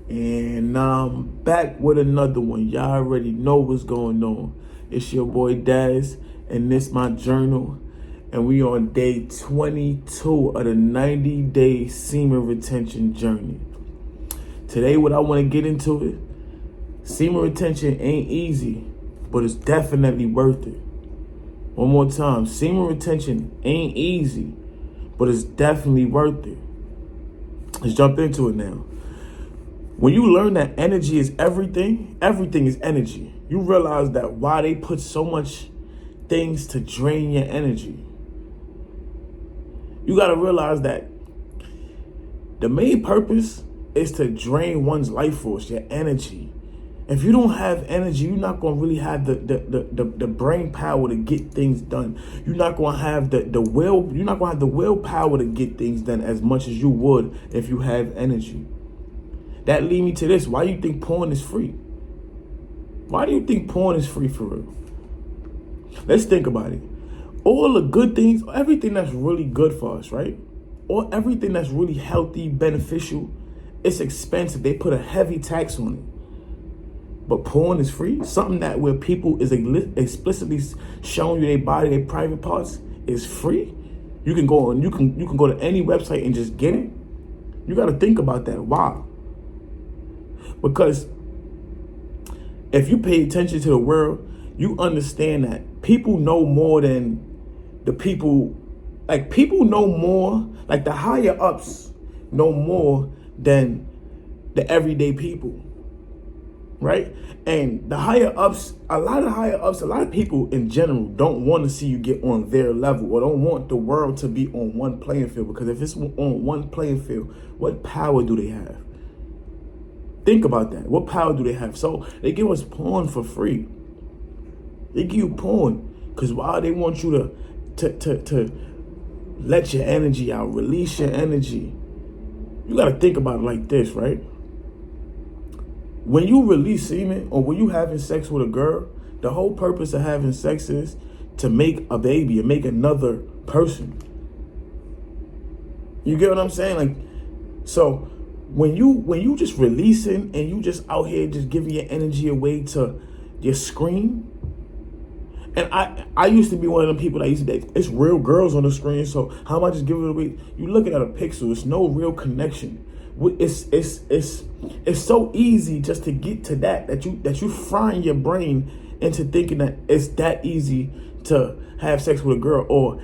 And I'm back with another one. Y'all already know what's going on. It's your boy Daz, and this my journal. And we on day 22 of the 90-day semen retention journey. Today, what I want to get into it, semen retention ain't easy, but it's definitely worth it. One more time, semen retention ain't easy, but it's definitely worth it. Let's jump into it now. When you learn that energy is everything, everything is energy. You realize that why they put so much things to drain your energy. You got to realize that the main purpose is to drain one's life force, your energy. If you don't have energy, you're not going to really have the brain power to get things done. You're not going to have the willpower to get things done as much as you would if you have energy. That lead me to this. Why do you think porn is free? Why do you think porn is free for real? Let's think about it. All the good things, everything that's really good for us, right? Or everything that's really healthy, beneficial, it's expensive. They put a heavy tax on it. But porn is free? Something that where people is explicitly showing you their body, their private parts is free? You can go on, you can go to any website and just get it? You got to think about that. Why? Because if you pay attention to the world, you understand that people know more than the people, like people know more, like the higher ups know more than the everyday people, right? And the higher ups, a lot of people in general don't want to see you get on their level or don't want the world to be on one playing field, because if it's on one playing field, what power do they have? Think about that. What power do they have? So they give us porn for free. They give you porn because why? They want you to let your energy out, release your energy. You got to think about it like this, right? When you release semen or when you having sex with a girl, the whole purpose of having sex is to make a baby and make another person. You get what I'm saying? Like, so when you just releasing and you just out here just giving your energy away to your screen, and I used to be one of them people that used to, it's real girls on the screen, so how am I just giving it away? You looking at a pixel, it's no real connection. It's so easy just to get to that you frying your brain into thinking that it's that easy to have sex with a girl, or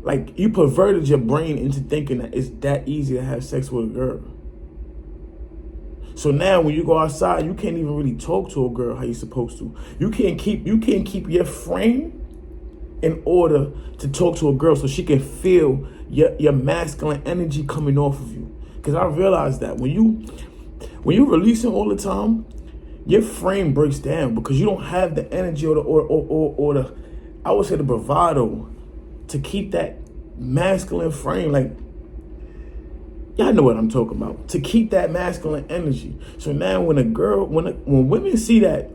like you perverted your brain into thinking that it's that easy to have sex with a girl. So now when you go outside, you can't even really talk to a girl how you're supposed to. You can't keep your frame in order to talk to a girl so she can feel your masculine energy coming off of you. Because I realized that when you're releasing all the time, your frame breaks down because you don't have the energy or the I would say the bravado to keep that masculine frame, like, y'all know what I'm talking about. To keep that masculine energy. So now when when women see that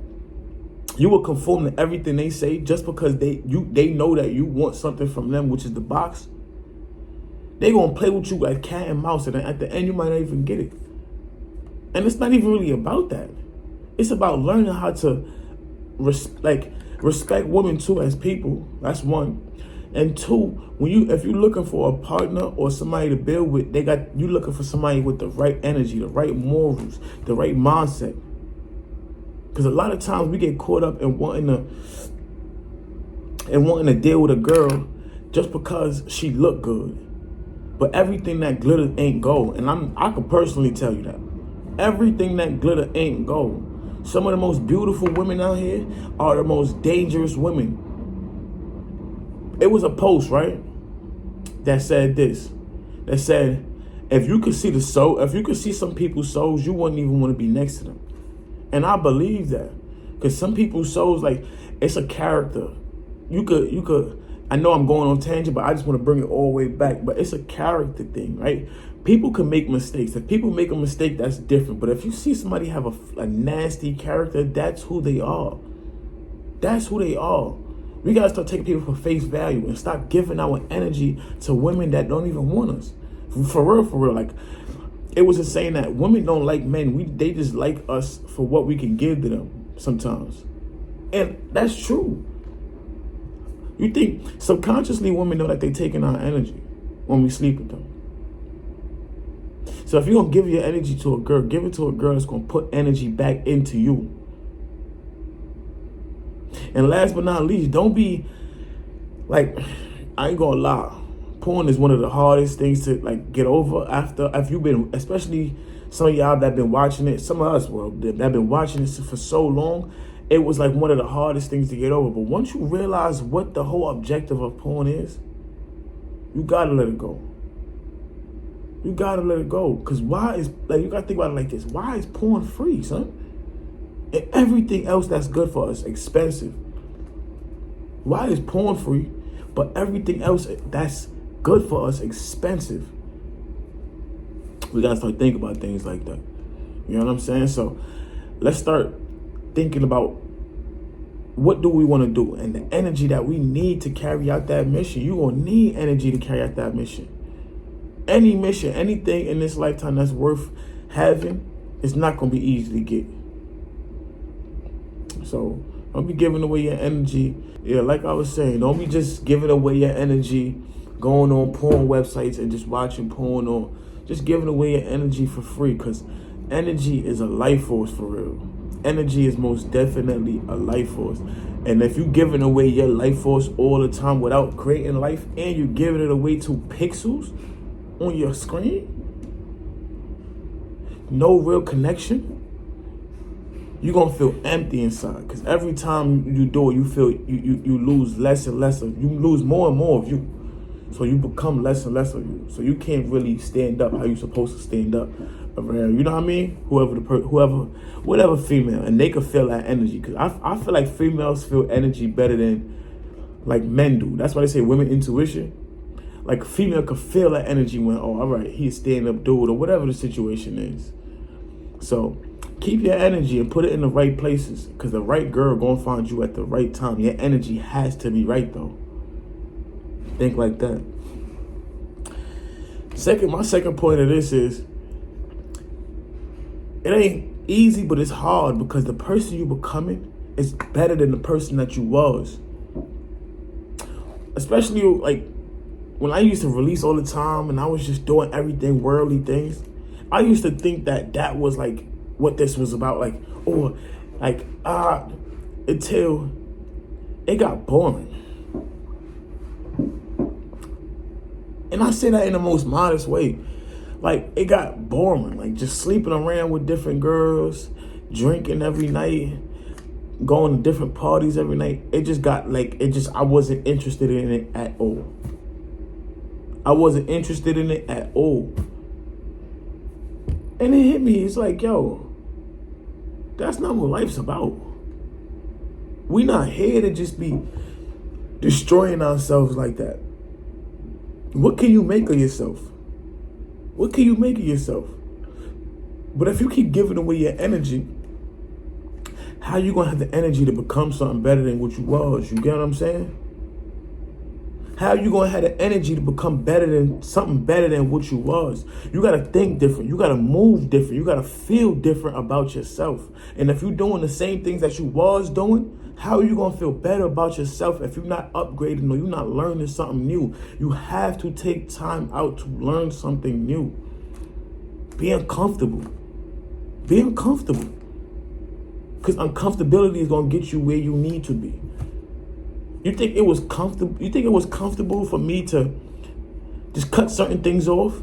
you will conform to everything they say just because they know that you want something from them, which is the box, they gonna play with you like cat and mouse, and at the end you might not even get it. And it's not even really about that. It's about learning how to respect women too as people. That's one. And two, if you're looking for a partner or somebody to build with, you looking for somebody with the right energy, the right morals, the right mindset. Because a lot of times we get caught up in wanting to deal with a girl just because she look good. But everything that glitter ain't gold, and I can personally tell you that. Everything that glitter ain't gold. Some of the most beautiful women out here are the most dangerous women. It was a post, right, that said this. That said, if you could see some people's souls, you wouldn't even want to be next to them. And I believe that. Because some people's souls, like, it's a character. You could, I know I'm going on tangent, but I just want to bring it all the way back. But it's a character thing, right? People can make mistakes. If people make a mistake, that's different. But if you see somebody have a nasty character, that's who they are. That's who they are. We got to start taking people for face value and stop giving our energy to women that don't even want us. For real. Like, It was a saying that women don't like men. They just like us for what we can give to them sometimes. And that's true. You think subconsciously women know that they're taking our energy when we sleep with them. So if you're going to give your energy to a girl, give it to a girl that's going to put energy back into you. And last but not least, don't be like, I ain't going to lie. Porn is one of the hardest things to like get over after you've been, especially some of y'all that been watching it, some of us, well, that been watching this for so long. It was like one of the hardest things to get over. But once you realize what the whole objective of porn is, you gotta let it go. You gotta let it go. Cause why is, like, you gotta think about it like this. Why is porn free, son? And everything else that's good for us, expensive. Why is porn free, but everything else that's good for us, expensive? We gotta start thinking about things like that. You know what I'm saying? So let's start thinking about what do we want to do and the energy that we need to carry out that mission. You're going to need energy to carry out that mission. Any mission, anything in this lifetime that's worth having, it's not going to be easy to get. So don't be giving away your energy. Yeah, like I was saying, don't be just giving away your energy going on porn websites and just watching porn, or just giving away your energy for free, because energy is a life force for real. Energy is most definitely a life force. And if you're giving away your life force all the time without creating life, and you're giving it away to pixels on your screen, no real connection, you're going to feel empty inside. Because every time you do it, you feel you lose less and less of, you lose more and more of you. So you become less and less of you. So you can't really stand up how you're supposed to stand up around, you know what I mean? Whatever female, and they could feel that energy. Because I feel like females feel energy better than like men do. That's why they say women intuition. Like a female could feel that energy when, oh, all right, he's a stand-up dude, or whatever the situation is. So keep your energy and put it in the right places, because the right girl gonna find you at the right time. Your energy has to be right though. Think like that. My second point of this is, it ain't easy, but it's hard, because the person you becoming is better than the person that you was. Especially like when I used to release all the time and I was just doing everything, worldly things, I used to think that was like what this was about. Like, or like, until it got boring. And I say that in the most modest way. Like, it got boring. Like, just sleeping around with different girls, drinking every night, going to different parties every night. It just got like, I wasn't interested in it at all. I wasn't interested in it at all. And it hit me. It's like, yo, that's not what life's about. We not here to just be destroying ourselves like that. What can you make of yourself? What can you make of yourself? But if you keep giving away your energy, how you gonna have the energy to become something better than what you was? You get what I'm saying? How you gonna have the energy to become something better than what you was? You gotta think different. You gotta move different. You gotta feel different about yourself. And if you're doing the same things that you was doing, how are you gonna feel better about yourself if you're not upgrading or you're not learning something new? You have to take time out to learn something new. Be uncomfortable. Be uncomfortable. Because uncomfortability is gonna get you where you need to be. You think it was comfortable? You think it was comfortable for me to just cut certain things off?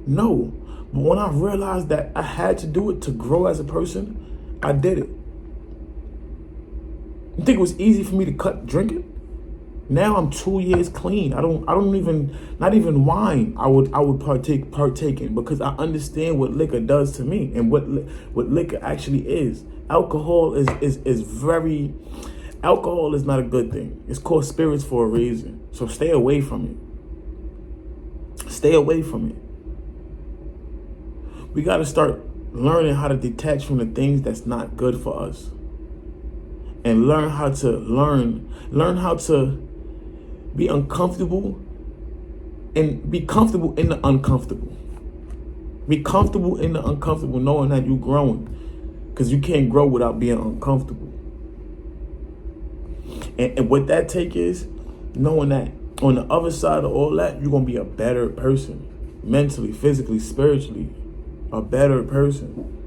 No. But when I realized that I had to do it to grow as a person, I did it. You think it was easy for me to cut drinking? Now I'm 2 years clean. I don't even, not even wine I would partake in, because I understand what liquor does to me and what liquor actually is. Alcohol Alcohol is not a good thing. It's called spirits for a reason. So stay away from it. Stay away from it. We got to start learning how to detach from the things that's not good for us. And learn how to be uncomfortable and be comfortable in the uncomfortable. Be comfortable in the uncomfortable, knowing that you're growing. Because you can't grow without being uncomfortable. And what that take is knowing that on the other side of all that, you're going to be a better person. Mentally, physically, spiritually. A better person.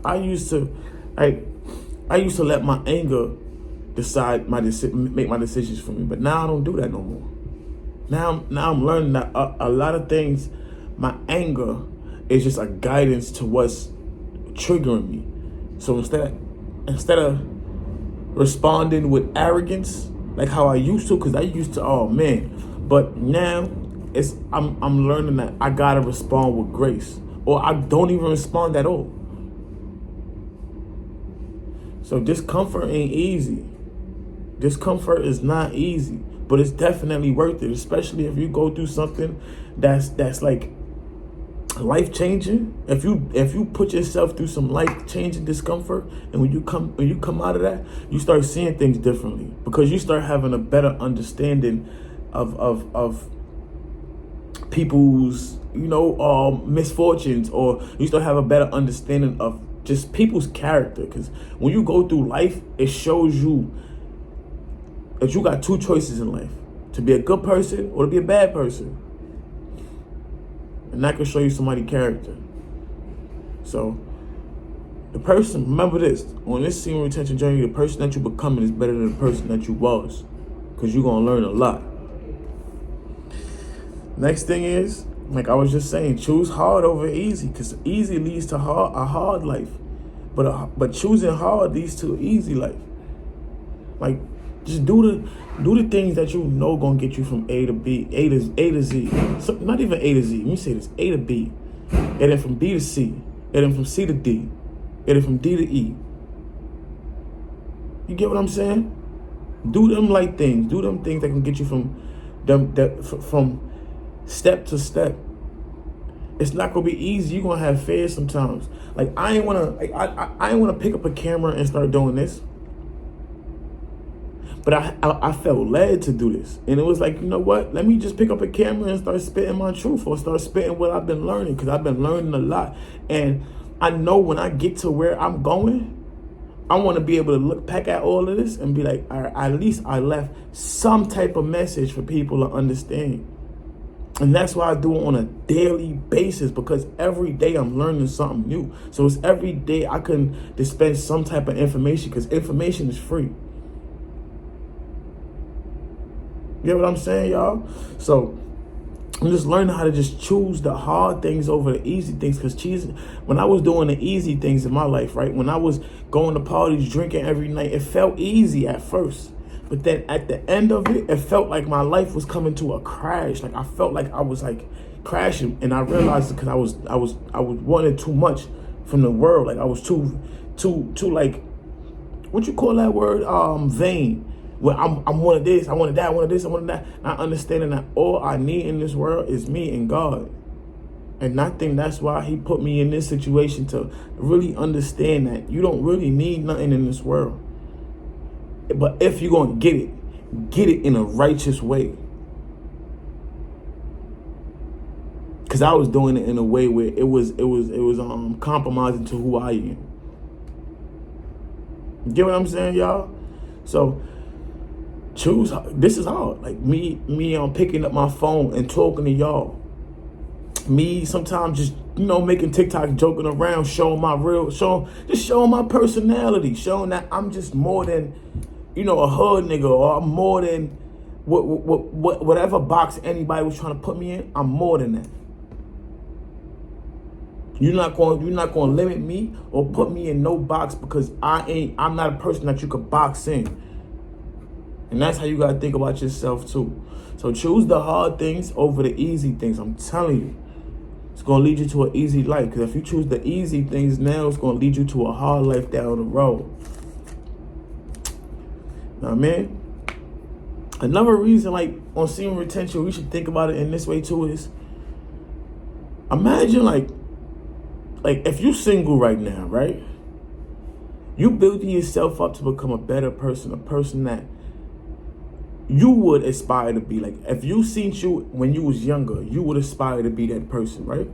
I used to let my anger make my decisions for me. But now I don't do that no more. Now I'm learning that a lot of things, my anger is just a guidance to what's triggering me. So instead of responding with arrogance like how I used to, because I used to, oh man, but now I'm learning that I gotta respond with grace, or I don't even respond at all. So discomfort ain't easy. Discomfort is not easy, but it's definitely worth it, especially if you go through something that's like life-changing. If you put yourself through some life-changing discomfort, and when you come out of that, you start seeing things differently, because you start having a better understanding of people's misfortunes, or you start have a better understanding of just people's character. Because when you go through life, it shows you that you got two choices in life: to be a good person or to be a bad person. And that can show you somebody's character. So remember this, on this semen retention journey, the person that you're becoming is better than the person that you was, because you're going to learn a lot. Next thing is, like I was just saying, choose hard over easy, because easy leads to a hard life. But choosing hard leads to an easy life. Like, just do the things that you know gonna get you from A to B, A to Z. So, not even A to Z. Let me say this: A to B, and then from B to C, and then from C to D, and then from D to E. You get what I'm saying? Do them light things. Do them things that can get you from step to step. It's not gonna be easy. You're gonna have fears sometimes. Like I ain't wanna pick up a camera and start doing this. But I felt led to do this. And it was like, you know what? Let me just pick up a camera and start spitting my truth, or start spitting what I've been learning, because I've been learning a lot. And I know when I get to where I'm going, I want to be able to look back at all of this and be like, all right, at least I left some type of message for people to understand. And that's why I do it on a daily basis, because every day I'm learning something new. So it's every day I can dispense some type of information, because information is free. You know what I'm saying, y'all? So I'm just learning how to just choose the hard things over the easy things. Because when I was doing the easy things in my life, right? When I was going to parties, drinking every night, it felt easy at first. But then at the end of it, it felt like my life was coming to a crash. Like I felt like I was like crashing. And I realized it because I was wanting too much from the world. Like I was too like, what you call that word? Vain. Well, I'm one of this, I wanted that, I wanted this, I wanted that. Not understanding that all I need in this world is me and God. And I think that's why he put me in this situation, to really understand that you don't really need nothing in this world. But if you're going to get it in a righteous way. Because I was doing it in a way where it was compromising to who I am. You get what I'm saying, y'all? So choose. This is hard. Like me picking up my phone and talking to y'all. Me sometimes just making TikTok, joking around, showing my personality, showing that I'm just more than a hood nigga, or I'm more than whatever box anybody was trying to put me in. I'm more than that. You're not going to limit me or put me in no box, because I'm not a person that you could box in. And that's how you got to think about yourself too. So choose the hard things over the easy things. I'm telling you, it's going to lead you to an easy life. Because if you choose the easy things now, it's going to lead you to a hard life down the road. Now, man, another reason, like on semen retention, we should think about it in this way too, is imagine like if you're single right now, right? You building yourself up to become a better person, a person that you would aspire to be. Like if you seen you when you was younger, you would aspire to be that person, right?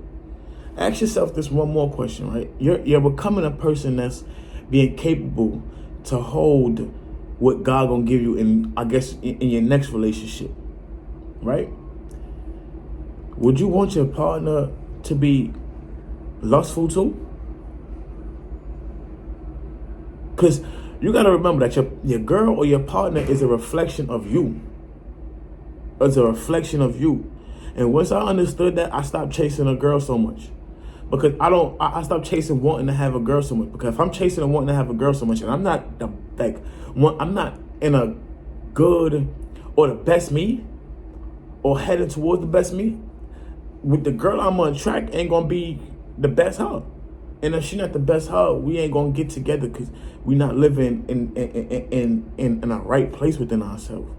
Ask yourself this one more question, right? You're becoming a person that's being capable to hold what God gonna give you in, I guess, in your next relationship, right? Would you want your partner to be lustful too? Because you got to remember that your girl or your partner is a reflection of you. It's a reflection of you. And once I understood that, I stopped chasing a girl so much. Because I stopped chasing wanting to have a girl so much. Because if I'm chasing and wanting to have a girl so much, and I'm not I'm not in a good or the best me, or heading towards the best me, with the girl I'm gonna attract ain't gonna be the best her. And if she not the best her, we ain't gonna get together because we not living in a right place within ourselves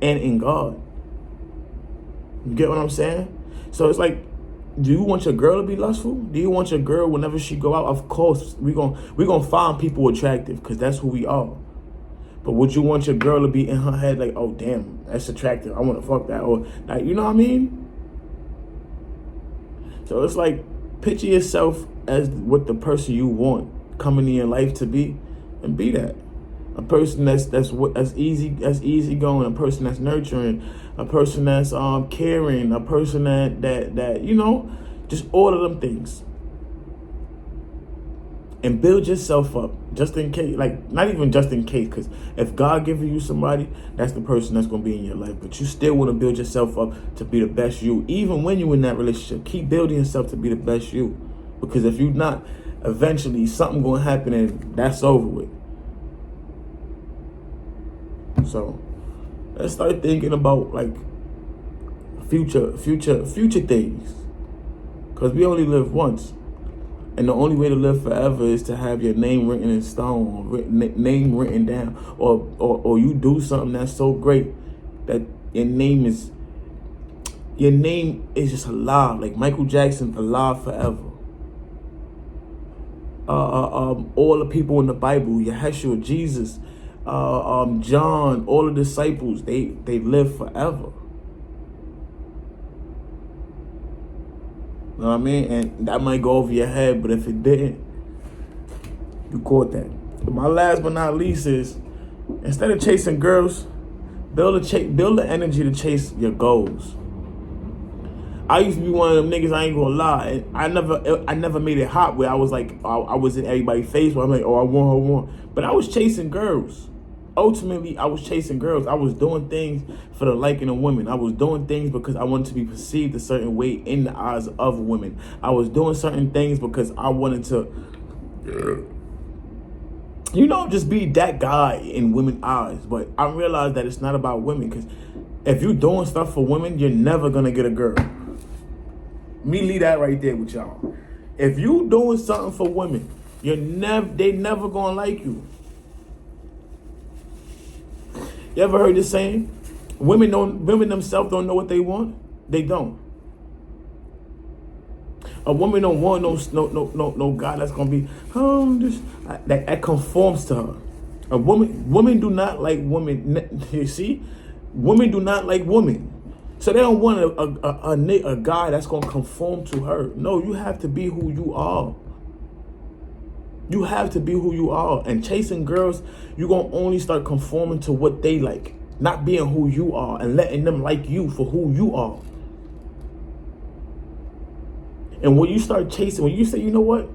and in God. You get what I'm saying? So it's like, do you want your girl to be lustful? Do you want your girl, whenever she go out? Of course, we gonna find people attractive because that's who we are. But would you want your girl to be in her head like, oh damn, that's attractive, I want to fuck that, or like, you know what I mean? So it's like, picture yourself as what the person you want coming in your life to be, and be that. A person that's easy going, a person that's nurturing, a person that's caring, a person that you know, just all of them things. And build yourself up just in case, like not even just in case, because if God giving you somebody, that's the person that's gonna be in your life. But you still want to build yourself up to be the best you, even when you're in that relationship. Keep building yourself to be the best you, because if you're not, eventually something gonna happen and that's over with. So let's start thinking about like future things, because we only live once. And the only way to live forever is to have your name written in stone, or name written down, or you do something that's so great that your name is just alive, like Michael Jackson, alive forever. All the people in the Bible, Yeshua, Jesus, John, all the disciples, they live forever. You know what I mean? And that might go over your head, but if it didn't, you caught that. My last but not least is, instead of chasing girls, build the energy to chase your goals. I used to be one of them niggas, I ain't gonna lie. I never made it hot where I was like, I was in everybody's face where I'm like, oh, I want. But I was chasing girls. Ultimately, I was chasing girls. I was doing things for the liking of women. I was doing things because I wanted to be perceived a certain way in the eyes of women. I was doing certain things because I wanted to, you know, just be that guy in women's eyes. But I realized that it's not about women, because if you're doing stuff for women, you're never going to get a girl. Me leave that right there with y'all. If you doing something for women, they never going to like you. You ever heard this saying? Women themselves don't know what they want. They don't. A woman don't want no guy that's gonna be that conforms to her. Women do not like women. You see, women do not like women. So they don't want a guy that's gonna conform to her. No, you have to be who you are. You have to be who you are. And chasing girls, you're going to only start conforming to what they like, not being who you are and letting them like you for who you are. And when you start chasing, when you say, you know what,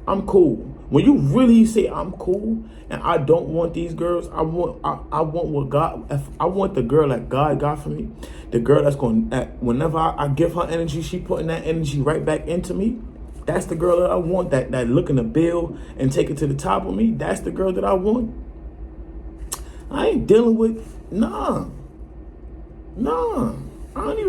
I'm cool. When you really say I'm cool and I don't want these girls, I want what God, I want the girl that God got for me, the girl that's going, whenever I give her energy, she putting that energy right back into me. That's the girl that I want, that looking to build and take it to the top of me. That's the girl that I want. I ain't dealing with, nah. I ain't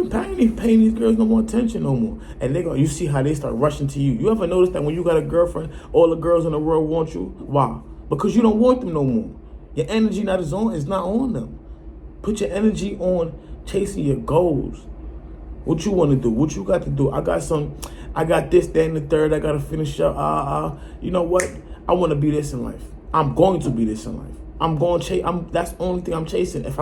even paying these girls no more attention no more. And you see how they start rushing to you. You ever notice that when you got a girlfriend, all the girls in the world want you? Why? Because you don't want them no more. Your energy is not on them. Put your energy on chasing your goals. What you want to do? What you got to do? I got this, that, and the third. I got to finish up. You know what? I want to be this in life. I'm going to be this in life. I'm going to chase. That's the only thing I'm chasing. If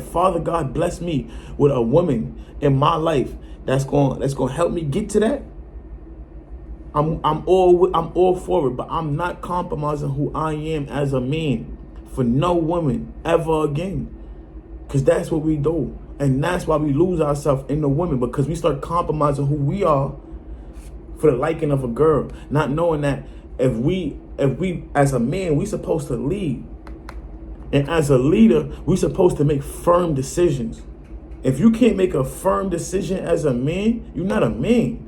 Father God bless me with a woman in my life that's going to help me get to that, I'm all for it, but I'm not compromising who I am as a man for no woman ever again. Because that's what we do. And that's why we lose ourselves in the women, because we start compromising who we are for the liking of a girl, not knowing that if we as a man, we supposed to lead. And as a leader, we supposed to make firm decisions. If you can't make a firm decision as a man, you're not a man.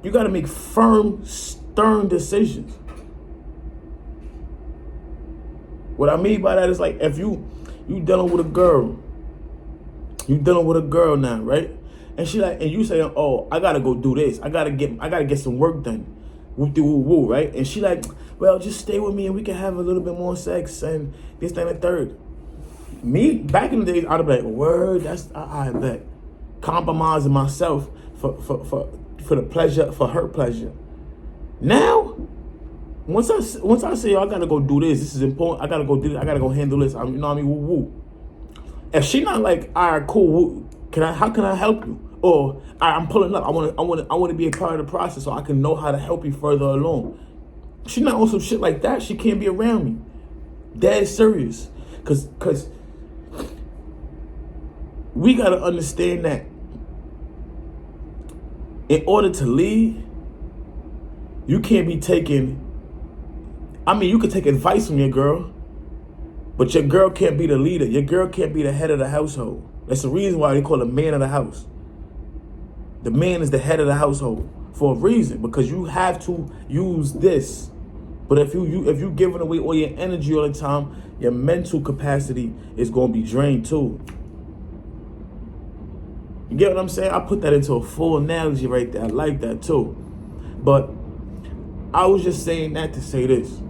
You got to make firm, stern decisions. What I mean by that is, like, if you dealing with a girl, now, right? And she like, and you say, oh, I gotta go do this. I gotta get some work done. Woo, right? And she like, well, just stay with me and we can have a little bit more sex and this, that, and the third. Me, back in the days, I'd be like, word, that's, I bet. Compromising myself for the pleasure, for her pleasure. Now, once I say, I gotta go do this is important, I gotta go do this, I gotta go handle this, you know what I mean, woo. If she not like, all right, cool, woo, how can I help you? Or I'm pulling up, I want to be a part of the process so I can know how to help you further along. She not on some shit like that, she can't be around me. Dead serious. Cause we gotta understand that in order to lead, you can't be taking, you can take advice from your girl, but your girl can't be the leader. Your girl can't be the head of the household. That's the reason why they call the man of the house. The man is the head of the household for a reason, because you have to use this. But if you giving away all your energy all the time, your mental capacity is going to be drained too. You get what I'm saying? I put that into a full analogy right there. I like that too. But I was just saying that to say this.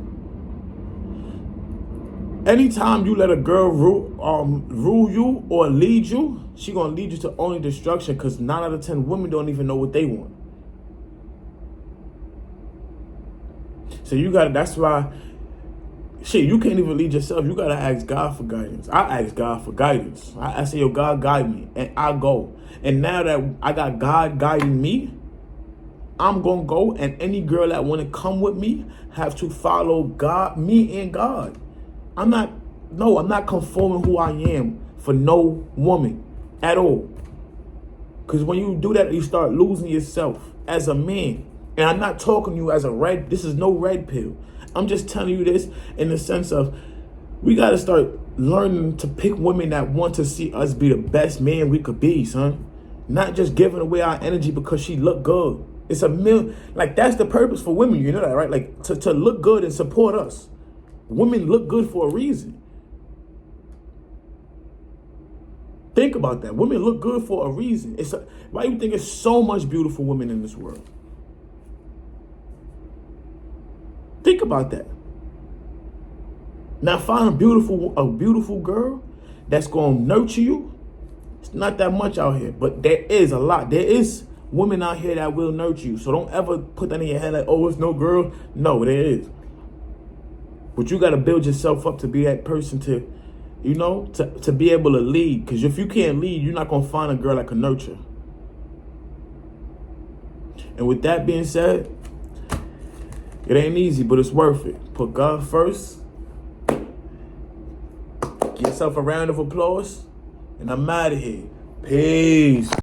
Anytime you let a girl rule you or lead you, she gonna lead you to only destruction, because 9 out of 10 women don't even know what they want. So that's why, you can't even lead yourself. You gotta ask God for guidance. I ask God for guidance. I say, yo, God, guide me, and I go. And now that I got God guiding me, I'm gonna go, and any girl that wanna come with me have to follow God, me and God. I'm not conforming who I am for no woman at all. Because when you do that, you start losing yourself as a man. And I'm not talking to you as this is no red pill. I'm just telling you this in the sense of, we got to start learning to pick women that want to see us be the best man we could be, son. Not just giving away our energy because she look good. It's that's the purpose for women, you know that, right? Like, to look good and support us. Women look good for a reason. Think about that. Women look good for a reason. Why do you think there's so much beautiful women in this world? Think about that. Now, find a beautiful girl that's going to nurture you. It's not that much out here, but there is a lot. There is women out here that will nurture you. So don't ever put that in your head like, oh, it's no girl. No, there is. But you got to build yourself up to be that person to be able to lead. Because if you can't lead, you're not going to find a girl that can nurture. And with that being said, it ain't easy, but it's worth it. Put God first. Give yourself a round of applause. And I'm out of here. Peace.